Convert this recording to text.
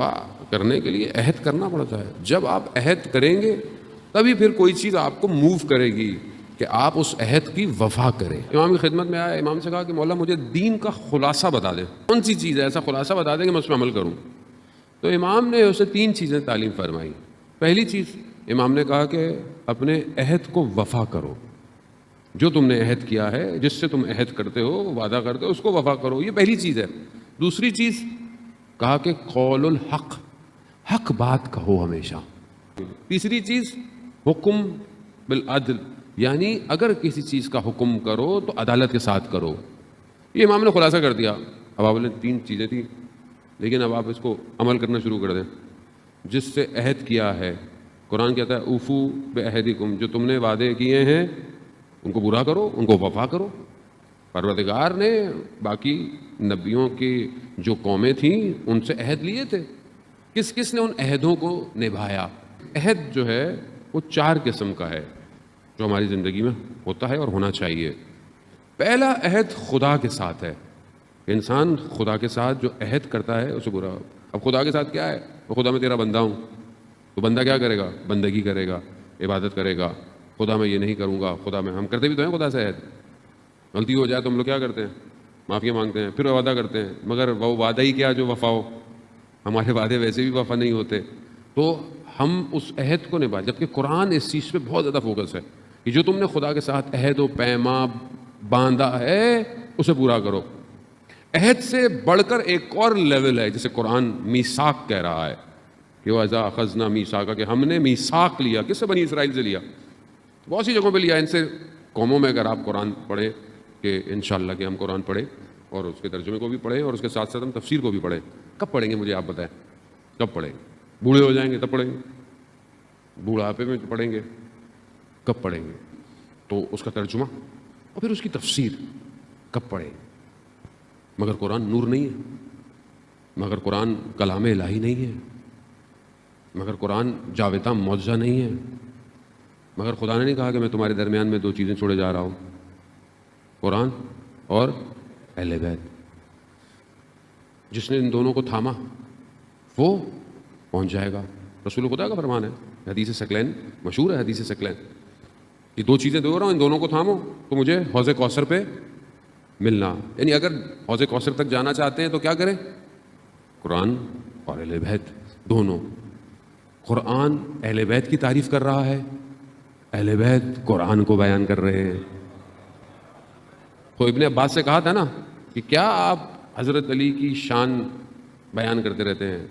وفا کرنے کے لیے عہد کرنا پڑتا ہے. جب آپ عہد کریں گے تبھی پھر کوئی چیز آپ کو موو کرے گی کہ آپ اس عہد کی وفا کریں. امام کی خدمت میں آیا, امام سے کہا کہ مولا مجھے دین کا خلاصہ بتا دیں, کون سی چیز ہے ایسا خلاصہ بتا دیں کہ میں اس پہ عمل کروں. تو امام نے اسے 3 چیزیں تعلیم فرمائی. پہلی چیز امام نے کہا کہ اپنے عہد کو وفا کرو. جو تم نے عہد کیا ہے, جس سے تم عہد کرتے ہو, وعدہ کرتے ہو, اس کو وفا کرو. یہ پہلی چیز ہے. دوسری چیز کہا کہ قول الحق, حق بات کہو ہمیشہ. تیسری چیز حکم بالعدل, یعنی اگر کسی چیز کا حکم کرو تو عدالت کے ساتھ کرو. یہ امام نے خلاصہ کر دیا. اب آپ نے 3 چیزیں تھیں, لیکن اب آپ اس کو عمل کرنا شروع کر دیں. جس سے عہد کیا ہے, قرآن کہتا ہے اوفو بعہدکم, جو تم نے وعدے کیے ہیں ان کو پورا کرو, ان کو وفا کرو. پروردگار نے باقی نبیوں کی جو قومیں تھیں ان سے عہد لیے تھے. کس کس نے ان عہدوں کو نبھایا؟ عہد جو ہے وہ 4 قسم کا ہے جو ہماری زندگی میں ہوتا ہے اور ہونا چاہیے. پہلا عہد خدا کے ساتھ ہے. انسان خدا کے ساتھ جو عہد کرتا ہے اسے برا. اب خدا کے ساتھ کیا ہے؟ وہ خدا میں تیرا بندہ ہوں. تو بندہ کیا کرے گا؟ بندگی کرے گا, عبادت کرے گا. خدا میں یہ نہیں کروں گا, خدا میں. ہم کرتے بھی تو ہیں خدا سے عہد. غلطی ہو جائے تو ہم لوگ کیا کرتے ہیں؟ معافی مانگتے ہیں, پھر وعدہ کرتے ہیں, مگر وہ وعدہ ہی کیا جو وفا ہو. ہمارے وعدے ویسے بھی وفا نہیں ہوتے. تو ہم اس عہد کو نبھائیں. جبکہ قرآن اس چیز پہ بہت زیادہ فوکس ہے کہ جو تم نے خدا کے ساتھ عہد و پیما باندھا ہے اسے پورا کرو. عہد سے بڑھ کر ایک اور لیول ہے جسے قرآن میثاق کہہ رہا ہے کہ وَإِذَا أَخَذْنَا مِيثَاقَ, کہ ہم نے میثاق لیا. کس سے؟ بنی اسرائیل سے لیا. بہت سی جگہوں پہ لیا ان سے قوموں میں. اگر آپ قرآن پڑھیں, کہ انشاءاللہ کہ ہم قرآن پڑھیں اور اس کے ترجمے کو بھی پڑھیں اور اس کے ساتھ ساتھ ہم تفسیر کو بھی پڑھیں. کب پڑھیں گے مجھے آپ بتائیں, کب پڑھیں گے؟ بوڑھے ہو جائیں گے تب پڑھیں گے؟ بوڑھاپے میں پڑھیں گے؟ کب پڑھیں گے؟ تو اس کا ترجمہ اور پھر اس کی تفسیر کب پڑھیں؟ مگر قرآن نور نہیں ہے, مگر قرآن کلام الہی نہیں ہے, مگر قرآن جاویدہ معجزہ نہیں ہے, مگر خدا نے نہیں کہا کہ میں تمہارے درمیان میں 2 چیزیں چھوڑے جا رہا ہوں, قرآن اور اہل بیت. جس نے ان دونوں کو تھاما وہ پہنچ جائے گا. رسول خدا کا فرمان ہے, حدیث ثقلین مشہور ہے. حدیث ثقلین, یہ 2 چیزیں دے رہا ہوں, ان دونوں کو تھامو تو مجھے حوض کوثر پہ ملنا. یعنی اگر حوض کوثر تک جانا چاہتے ہیں تو کیا کریں؟ قرآن اور اہل بیت دونوں. قرآن اہل بیت کی تعریف کر رہا ہے, اہل بیت قرآن کو بیان کر رہے ہیں. تو ابن عباس سے کہا تھا نا کہ کیا آپ حضرت علی کی شان بیان کرتے رہتے ہیں؟